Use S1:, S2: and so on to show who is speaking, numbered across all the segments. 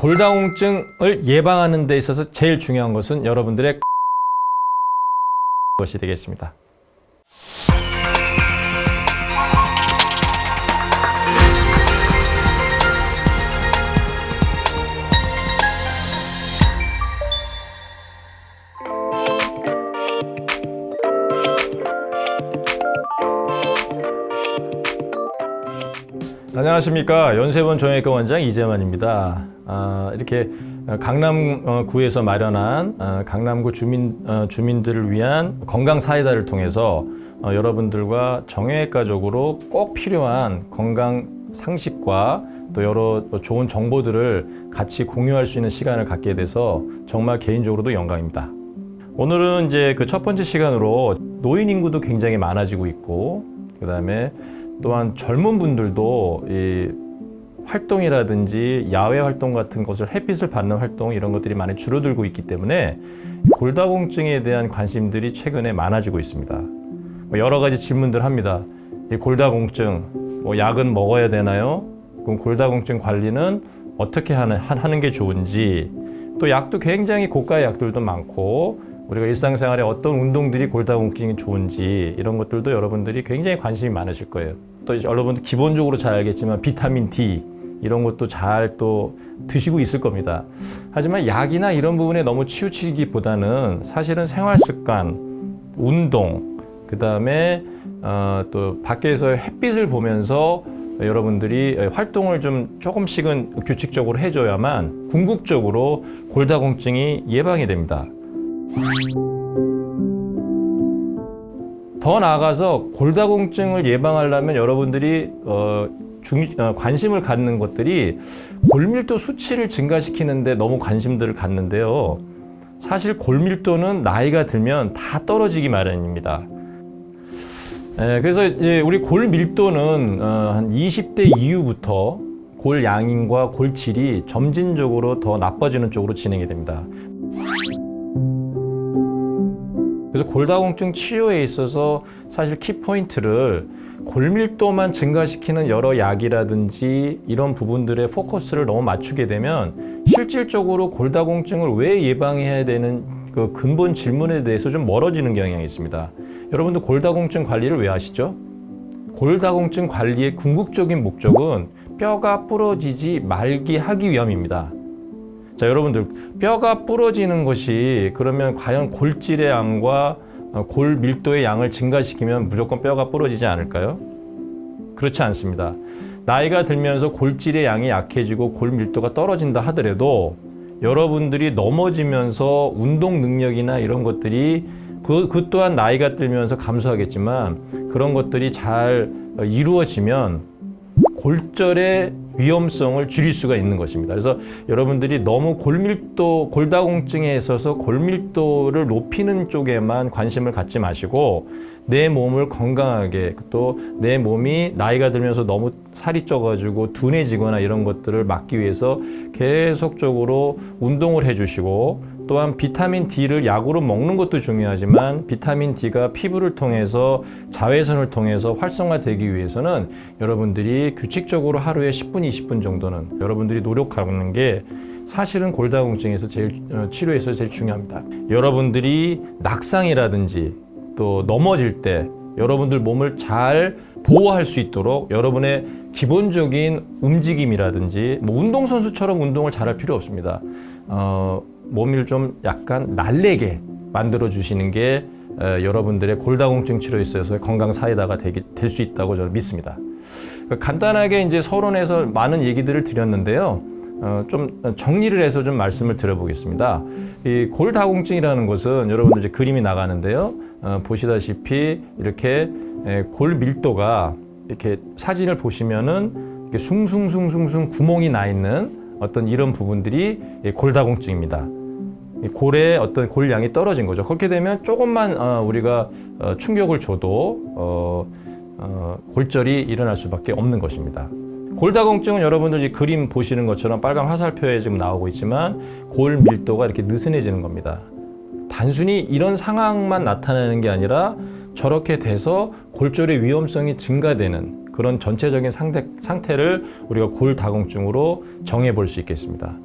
S1: 골다공증을 예방하는 데 있어서 제일 중요한 것은 여러분들의 것이 되겠습니다. 안녕하십니까. 연세본 정형외과 원장 이재만입니다. 이렇게 강남구에서 마련한 강남구 주민들을 위한 건강 사이다를 통해서 여러분들과 정형외과적으로 꼭 필요한 건강 상식과 또 여러 좋은 정보들을 같이 공유할 수 있는 시간을 갖게 돼서 정말 개인적으로도 영광입니다. 오늘은 이제 그 첫 번째 시간으로 노인 인구도 굉장히 많아지고 있고, 그 다음에 또한 젊은 분들도 이 활동이라든지 야외 활동 같은 것을 햇빛을 받는 활동 이런 것들이 많이 줄어들고 있기 때문에 골다공증에 대한 관심들이 최근에 많아지고 있습니다. 여러 가지 질문들 합니다. 이 골다공증 약은 먹어야 되나요? 그럼 골다공증 관리는 어떻게 하는 게 좋은지, 또 약도 굉장히 고가의 약들도 많고 우리가 일상생활에 어떤 운동들이 골다공증이 좋은지 이런 것들도 여러분들이 굉장히 관심이 많으실 거예요. 또 여러분들 기본적으로 잘 알겠지만 비타민 D 이런 것도 잘 또 드시고 있을 겁니다. 하지만 약이나 이런 부분에 너무 치우치기보다는 사실은 생활 습관, 운동, 그 다음에 또 밖에서 햇빛을 보면서 여러분들이 활동을 좀 조금씩은 규칙적으로 해줘야만 궁극적으로 골다공증이 예방이 됩니다. 더 나아가서 골다공증을 예방하려면 여러분들이 관심을 갖는 것들이 골밀도 수치를 증가시키는데 너무 관심들을 갖는데요. 사실 골밀도는 나이가 들면 다 떨어지기 마련입니다. 그래서 이제 우리 골밀도는 한 20대 이후부터 골양인과 골질이 점진적으로 더 나빠지는 쪽으로 진행이 됩니다. 그래서 골다공증 치료에 있어서 사실 키포인트를 골밀도만 증가시키는 여러 약이라든지 이런 부분들의 포커스를 너무 맞추게 되면 실질적으로 골다공증을 왜 예방해야 되는 그 근본 질문에 대해서 좀 멀어지는 경향이 있습니다. 여러분들 골다공증 관리를 왜 하시죠? 골다공증 관리의 궁극적인 목적은 뼈가 부러지지 말게 하기 위함입니다. 자, 여러분들 뼈가 부러지는 것이 그러면 과연 골질의 양과 골 밀도의 양을 증가시키면 무조건 뼈가 부러지지 않을까요? 그렇지 않습니다. 나이가 들면서 골질의 양이 약해지고 골 밀도가 떨어진다 하더라도 여러분들이 넘어지면서 운동 능력이나 이런 것들이 그 또한 나이가 들면서 감소하겠지만 그런 것들이 잘 이루어지면 골절의 위험성을 줄일 수가 있는 것입니다. 그래서 여러분들이 너무 골다공증에 있어서 골밀도를 높이는 쪽에만 관심을 갖지 마시고 내 몸을 건강하게, 또 내 몸이 나이가 들면서 너무 살이 쪄가지고 둔해지거나 이런 것들을 막기 위해서 계속적으로 운동을 해주시고, 또한 비타민 D를 약으로 먹는 것도 중요하지만 비타민 D가 피부를 통해서 자외선을 통해서 활성화되기 위해서는 여러분들이 규칙적으로 하루에 10분, 20분 정도는 여러분들이 노력하는 게 사실은 골다공증에서 치료에서 제일 중요합니다. 여러분들이 낙상이라든지 또 넘어질 때 여러분들 몸을 잘 보호할 수 있도록 여러분의 기본적인 움직임이라든지 운동선수처럼 운동을 잘할 필요 없습니다. 몸을 좀 약간 날래게 만들어 주시는 게 여러분들의 골다공증 치료에 있어서 건강 사이다가 될 수 있다고 저는 믿습니다. 간단하게 이제 서론에서 많은 얘기들을 드렸는데요. 좀 정리를 해서 좀 말씀을 드려보겠습니다. 이 골다공증이라는 것은 여러분들 이제 그림이 나가는데요. 보시다시피 이렇게 골 밀도가 이렇게 사진을 보시면은 이렇게 숭숭숭숭 구멍이 나 있는 어떤 이런 부분들이 골다공증입니다. 골의 어떤 골량이 떨어진 거죠. 그렇게 되면 조금만 우리가 충격을 줘도 골절이 일어날 수밖에 없는 것입니다. 골다공증은 여러분들 그림 보시는 것처럼 빨간 화살표에 지금 나오고 있지만 골 밀도가 이렇게 느슨해지는 겁니다. 단순히 이런 상황만 나타나는 게 아니라 저렇게 돼서 골절의 위험성이 증가되는 그런 전체적인 상태를 우리가 골다공증으로 정해 볼 수 있겠습니다.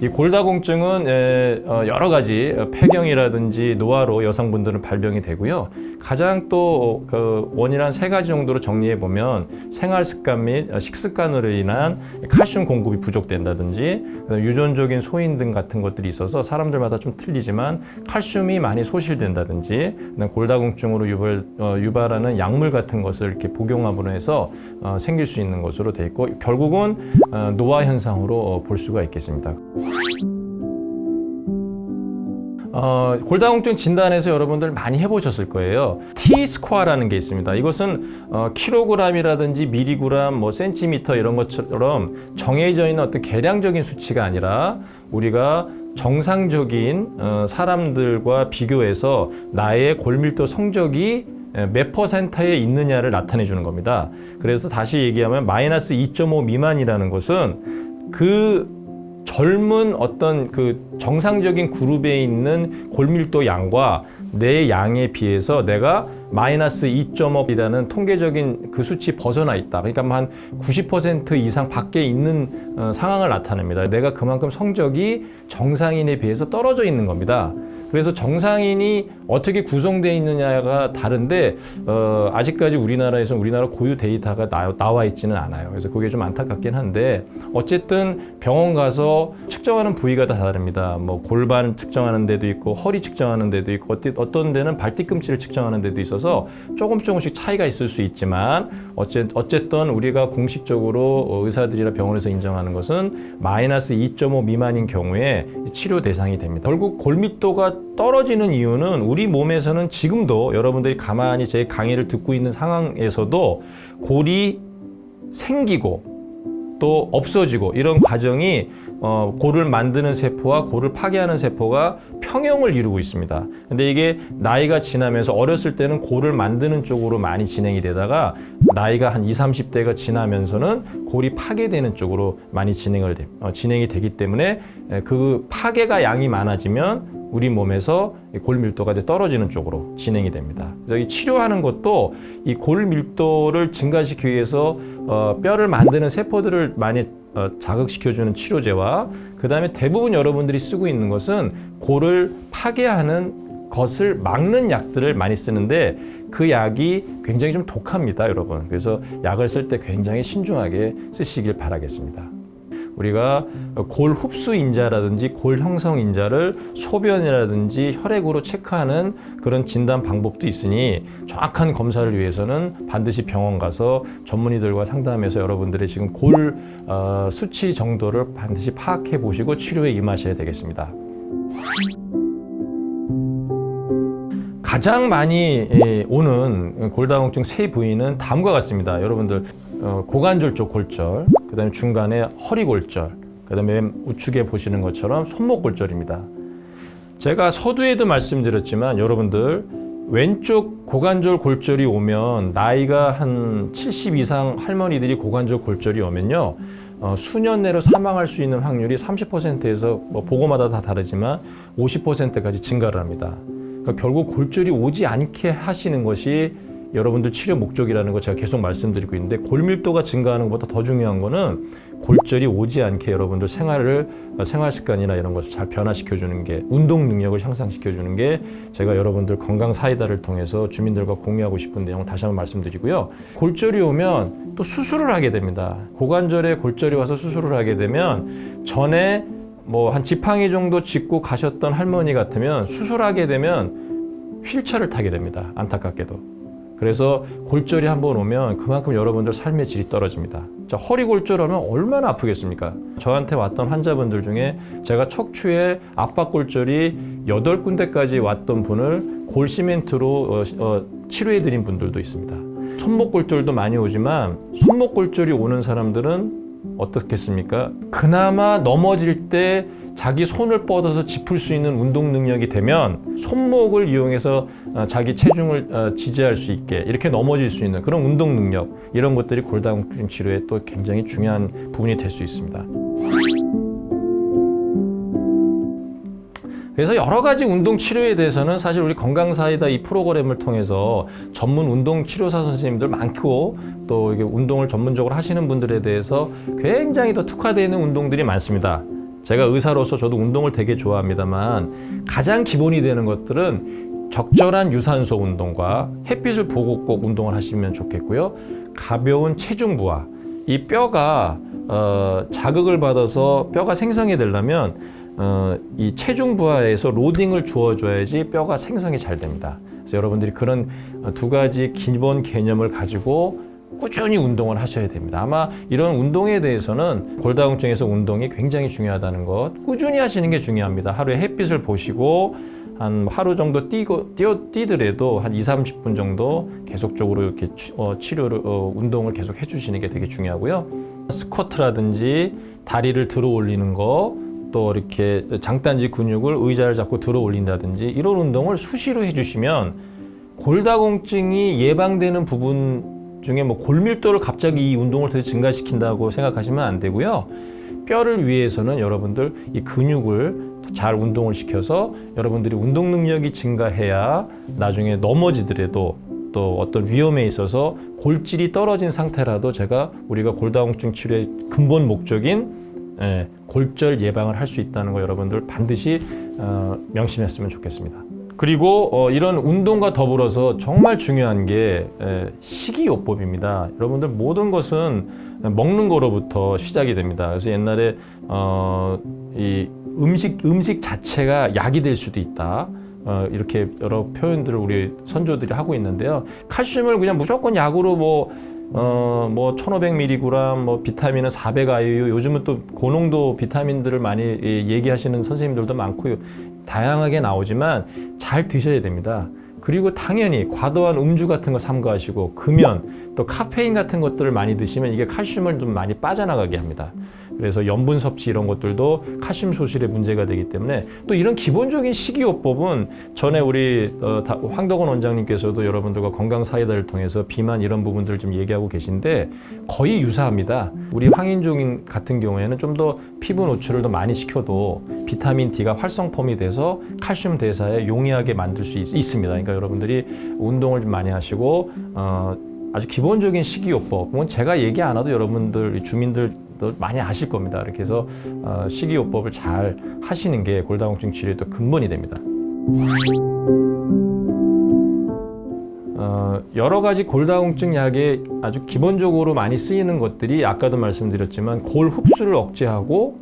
S1: 이 골다공증은 여러 가지 폐경이라든지 노화로 여성분들은 발병이 되고요. 가장 또 그 원인한 세 가지 정도로 정리해 보면 생활 습관 및 식습관으로 인한 칼슘 공급이 부족된다든지 유전적인 소인 등 같은 것들이 있어서 사람들마다 좀 틀리지만 칼슘이 많이 소실된다든지 골다공증으로 유발하는 약물 같은 것을 이렇게 복용함으로 해서 생길 수 있는 것으로 돼 있고 결국은 노화 현상으로 볼 수가 있겠습니다. 골다공증 진단에서 여러분들 많이 해보셨을 거예요. T-스코어라는 게 있습니다. 이것은 킬로그램이라든지 미리그램, 센티미터 이런 것처럼 정해져 있는 어떤 계량적인 수치가 아니라 우리가 정상적인 사람들과 비교해서 나의 골밀도 성적이 몇 퍼센트에 있느냐를 나타내 주는 겁니다. 그래서 다시 얘기하면 마이너스 2.5 미만이라는 것은 그 젊은 어떤 그 정상적인 그룹에 있는 골밀도 양과 내 양에 비해서 내가 마이너스 2.5이라는 통계적인 그 수치 벗어나 있다. 그러니까 한 90% 이상 밖에 있는 상황을 나타냅니다. 내가 그만큼 성적이 정상인에 비해서 떨어져 있는 겁니다. 그래서 정상인이 어떻게 구성되어 있느냐가 다른데 아직까지 우리나라에서 우리나라 고유 데이터가 나와 있지는 않아요. 그래서 그게 좀 안타깝긴 한데 어쨌든 병원 가서 측정하는 부위가 다 다릅니다. 골반 측정하는 데도 있고 허리 측정하는 데도 있고 어떤 데는 발뒤꿈치를 측정하는 데도 있어서 조금씩 차이가 있을 수 있지만 어쨌든 우리가 공식적으로 의사들이나 병원에서 인정하는 것은 마이너스 2.5 미만인 경우에 치료 대상이 됩니다. 결국 골밀도가 떨어지는 이유는 우리 몸에서는 지금도 여러분들이 가만히 제 강의를 듣고 있는 상황에서도 골이 생기고 또 없어지고 이런 과정이 골을 만드는 세포와 골을 파괴하는 세포가 평형을 이루고 있습니다. 근데 이게 나이가 지나면서 어렸을 때는 골을 만드는 쪽으로 많이 진행이 되다가 나이가 한 20, 30대가 지나면서는 골이 파괴되는 쪽으로 많이 진행이 되기 때문에 그 파괴가 양이 많아지면 우리 몸에서 골밀도가 이제 떨어지는 쪽으로 진행이 됩니다. 그래서 이 치료하는 것도 이 골밀도를 증가시키기 위해서 뼈를 만드는 세포들을 많이 자극시켜주는 치료제와 그 다음에 대부분 여러분들이 쓰고 있는 것은 골을 파괴하는 것을 막는 약들을 많이 쓰는데 그 약이 굉장히 좀 독합니다, 여러분. 그래서 약을 쓸 때 굉장히 신중하게 쓰시길 바라겠습니다. 우리가 골 흡수 인자라든지 골 형성 인자를 소변이라든지 혈액으로 체크하는 그런 진단 방법도 있으니 정확한 검사를 위해서는 반드시 병원 가서 전문의들과 상담해서 여러분들의 지금 골 수치 정도를 반드시 파악해 보시고 치료에 임하셔야 되겠습니다. 가장 많이 오는 골다공증 세 부위는 다음과 같습니다. 여러분들 고관절 쪽 골절, 그 다음에 중간에 허리 골절, 그 다음에 우측에 보시는 것처럼 손목 골절입니다. 제가 서두에도 말씀드렸지만 여러분들 왼쪽 고관절 골절이 오면 나이가 한 70 이상 할머니들이 고관절 골절이 오면요 수년 내로 사망할 수 있는 확률이 30%에서 보고마다 다 다르지만 50%까지 증가를 합니다. 그러니까 결국 골절이 오지 않게 하시는 것이 여러분들 치료 목적이라는 거 제가 계속 말씀드리고 있는데 골밀도가 증가하는 것보다 더 중요한 거는 골절이 오지 않게 여러분들 생활 습관이나 이런 것을 잘 변화시켜 주는 게 운동 능력을 향상시켜 주는 게 제가 여러분들 건강 사이다를 통해서 주민들과 공유하고 싶은 내용을 다시 한번 말씀드리고요. 골절이 오면 또 수술을 하게 됩니다. 고관절에 골절이 와서 수술을 하게 되면 전에 한 지팡이 정도 짚고 가셨던 할머니 같으면 수술하게 되면 휠체어를 타게 됩니다. 안타깝게도. 그래서 골절이 한번 오면 그만큼 여러분들 삶의 질이 떨어집니다. 자, 허리 골절하면 얼마나 아프겠습니까? 저한테 왔던 환자분들 중에 제가 척추에 압박골절이 8군데까지 왔던 분을 골시멘트로 치료해드린 분들도 있습니다. 손목골절도 많이 오지만 손목골절이 오는 사람들은 어떻겠습니까? 그나마 넘어질 때 자기 손을 뻗어서 짚을 수 있는 운동 능력이 되면 손목을 이용해서 자기 체중을 지지할 수 있게 이렇게 넘어질 수 있는 그런 운동 능력 이런 것들이 골다공증 치료에 또 굉장히 중요한 부분이 될 수 있습니다. 그래서 여러 가지 운동 치료에 대해서는 사실 우리 건강사이다 이 프로그램을 통해서 전문 운동 치료사 선생님들 많고 또 이게 운동을 전문적으로 하시는 분들에 대해서 굉장히 더 특화되어 있는 운동들이 많습니다. 제가 의사로서 저도 운동을 되게 좋아합니다만 가장 기본이 되는 것들은 적절한 유산소 운동과 햇빛을 보고 꼭 운동을 하시면 좋겠고요. 가벼운 체중 부하, 이 뼈가 자극을 받아서 뼈가 생성이 되려면 이 체중 부하에서 로딩을 주어줘야지 뼈가 생성이 잘 됩니다. 그래서 여러분들이 그런 두 가지 기본 개념을 가지고 꾸준히 운동을 하셔야 됩니다. 아마 이런 운동에 대해서는 골다공증에서 운동이 굉장히 중요하다는 것, 꾸준히 하시는 게 중요합니다. 하루에 햇빛을 보시고 한 하루 정도 뛰더라도 한 2-30분 정도 계속적으로 이렇게 치료를 운동을 계속 해주시는 게 되게 중요하고요. 스쿼트라든지 다리를 들어 올리는 거, 또 이렇게 장단지 근육을 의자를 잡고 들어 올린다든지 이런 운동을 수시로 해주시면 골다공증이 예방되는 부분 중에 뭐 골밀도를 갑자기 이 운동을 더 증가시킨다고 생각하시면 안 되고요. 뼈를 위해서는 여러분들 이 근육을 잘 운동을 시켜서 여러분들이 운동 능력이 증가해야 나중에 넘어지더라도 또 어떤 위험에 있어서 골질이 떨어진 상태라도 우리가 골다공증 치료의 근본 목적인 골절 예방을 할 수 있다는 거 여러분들 반드시 명심했으면 좋겠습니다. 그리고 이런 운동과 더불어서 정말 중요한 게 식이요법입니다. 여러분들 모든 것은 먹는 거로부터 시작이 됩니다. 그래서 옛날에 이 음식 자체가 약이 될 수도 있다. 이렇게 여러 표현들을 우리 선조들이 하고 있는데요. 칼슘을 그냥 무조건 약으로 뭐 1500mg, 뭐 비타민은 400IU, 요즘은 또 고농도 비타민들을 많이 얘기하시는 선생님들도 많고요. 다양하게 나오지만 잘 드셔야 됩니다. 그리고 당연히 과도한 음주 같은 거 삼가하시고 금연, 또 카페인 같은 것들을 많이 드시면 이게 칼슘을 좀 많이 빠져나가게 합니다. 그래서 염분 섭취 이런 것들도 칼슘 소실에 문제가 되기 때문에 또 이런 기본적인 식이요법은 전에 우리 황덕원 원장님께서도 여러분들과 건강사이다를 통해서 비만 이런 부분들을 좀 얘기하고 계신데 거의 유사합니다. 우리 황인종 같은 경우에는 좀 더 피부 노출을 더 많이 시켜도 비타민 D가 활성펌이 돼서 칼슘 대사에 용이하게 만들 수 있습니다. 그러니까 여러분들이 운동을 좀 많이 하시고 아주 기본적인 식이요법은 제가 얘기 안 해도 여러분들 주민들 많이 아실 겁니다. 이렇게 해서 식이요법을 잘 하시는 게 골다공증 치료의 또 근본이 됩니다. 여러 가지 골다공증 약에 아주 기본적으로 많이 쓰이는 것들이 아까도 말씀드렸지만 골 흡수를 억제하고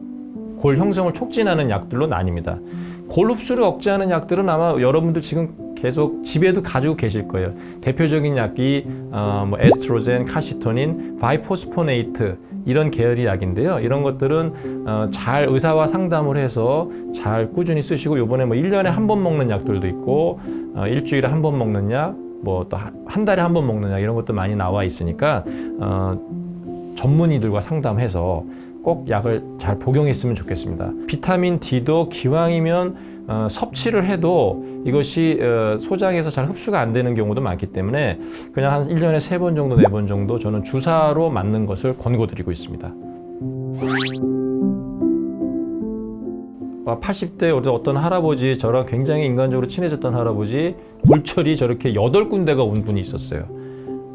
S1: 골 형성을 촉진하는 약들로 나뉩니다. 골 흡수를 억제하는 약들은 아마 여러분들 지금 계속 집에도 가지고 계실 거예요. 대표적인 약이 뭐 에스트로겐, 칼시토닌, 바이포스포네이트 이런 계열의 약인데요. 이런 것들은 잘 의사와 상담을 해서 잘 꾸준히 쓰시고 요번에 뭐 1년에 한 번 먹는 약들도 있고 일주일에 한 번 먹는 약, 뭐 또 한 달에 한 번 먹는 약 이런 것도 많이 나와 있으니까 전문의들과 상담해서 꼭 약을 잘 복용했으면 좋겠습니다. 비타민 D도 기왕이면 섭취를 해도 이것이 소장에서 잘 흡수가 안 되는 경우도 많기 때문에 그냥 한 1년에 3번 정도, 4번 정도 저는 주사로 맞는 것을 권고드리고 있습니다. 80대 어떤 할아버지, 저랑 굉장히 인간적으로 친해졌던 할아버지 골철이 저렇게 8군데가 온 분이 있었어요.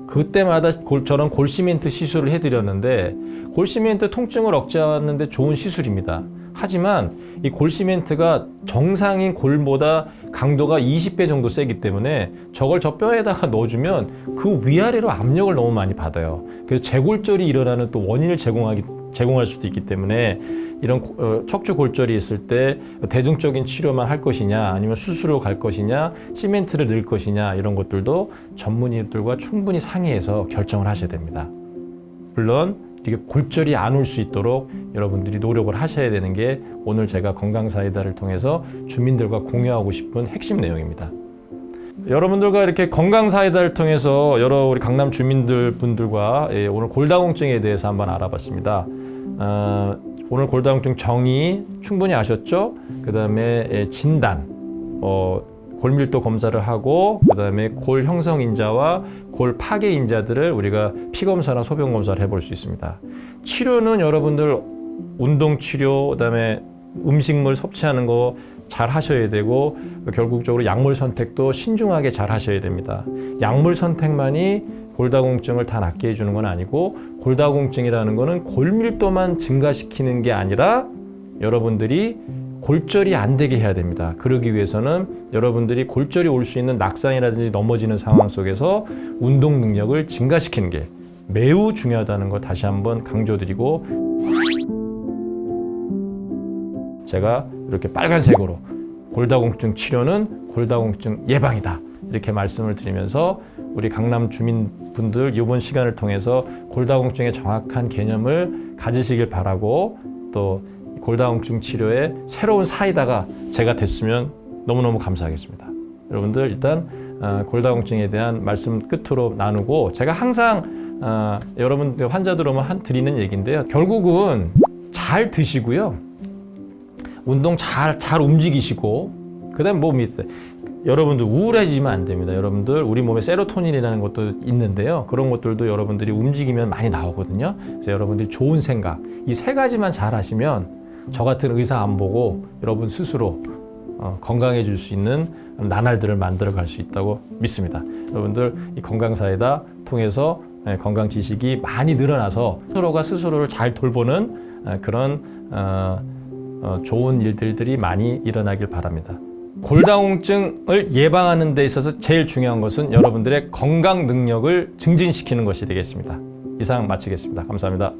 S1: 그때마다 저런 골시멘트 시술을 해드렸는데 골시멘트 통증을 억제하는데 좋은 시술입니다. 하지만 이 골시멘트가 정상인 골보다 강도가 20배 정도 세기 때문에 저걸 저 뼈에다가 넣어주면 그 위아래로 압력을 너무 많이 받아요. 그래서 재골절이 일어나는 또 원인을 제공할 수도 있기 때문에 이런 척추 골절이 있을 때 대중적인 치료만 할 것이냐 아니면 수술로 갈 것이냐 시멘트를 넣을 것이냐 이런 것들도 전문의들과 충분히 상의해서 결정을 하셔야 됩니다. 물론 이게 골절이 안 올 수 있도록 여러분들이 노력을 하셔야 되는 게 오늘 제가 건강사이다를 통해서 주민들과 공유하고 싶은 핵심 내용입니다. 여러분들과 이렇게 건강사이다를 통해서 여러 우리 강남 주민분들과 오늘 골다공증에 대해서 한번 알아봤습니다. 오늘 골다공증 정의 충분히 아셨죠? 그 다음에 진단, 골밀도 검사를 하고 그 다음에 골 형성 인자와 골 파괴 인자들을 우리가 피검사나 소변 검사를 해볼 수 있습니다. 치료는 여러분들 운동 치료, 그 다음에 음식물 섭취하는 거 잘 하셔야 되고 결국적으로 약물 선택도 신중하게 잘 하셔야 됩니다. 약물 선택만이 골다공증을 다 낫게 해주는 건 아니고 골다공증이라는 거는 골밀도만 증가시키는 게 아니라 여러분들이 골절이 안 되게 해야 됩니다. 그러기 위해서는 여러분들이 골절이 올 수 있는 낙상이라든지 넘어지는 상황 속에서 운동 능력을 증가시키는 게 매우 중요하다는 거 다시 한번 강조드리고, 제가 이렇게 빨간색으로 골다공증 치료는 골다공증 예방이다 이렇게 말씀을 드리면서 우리 강남 주민분들 이번 시간을 통해서 골다공증의 정확한 개념을 가지시길 바라고, 또 골다공증 치료의 새로운 사이다가 제가 됐으면 너무너무 감사하겠습니다. 여러분들 일단 골다공증에 대한 말씀 끝으로 나누고, 제가 항상 여러분 환자들 오면 드리는 얘기인데요. 결국은 잘 드시고요. 운동 잘 움직이시고, 그 다음에 여러분들 우울해지면 안 됩니다. 여러분들 우리 몸에 세로토닌이라는 것도 있는데요. 그런 것들도 여러분들이 움직이면 많이 나오거든요. 그래서 여러분들이 좋은 생각, 이 세 가지만 잘 하시면 저 같은 의사 안 보고 여러분 스스로 건강해질 수 있는 나날들을 만들어 갈 수 있다고 믿습니다. 여러분들 이 건강사이다 통해서 건강 지식이 많이 늘어나서 스스로가 스스로를 잘 돌보는 그런 좋은 일들이 많이 일어나길 바랍니다. 골다공증을 예방하는 데 있어서 제일 중요한 것은 여러분들의 건강 능력을 증진시키는 것이 되겠습니다. 이상 마치겠습니다. 감사합니다.